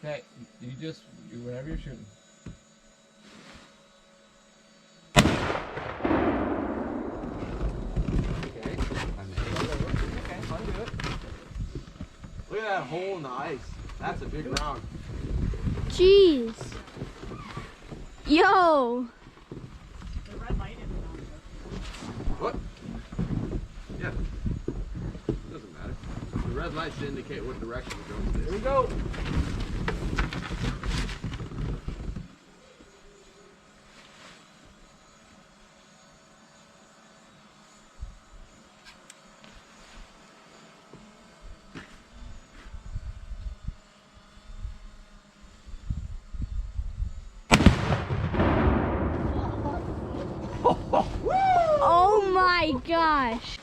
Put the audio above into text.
Okay, whenever you're shooting. Okay. Okay, undo it. Look at that hole in the ice. That's a big round. Jeez. Yo. The red light is on. What? Yeah. Doesn't matter. The red light should indicate what direction we're going. Here we go. Oh my gosh.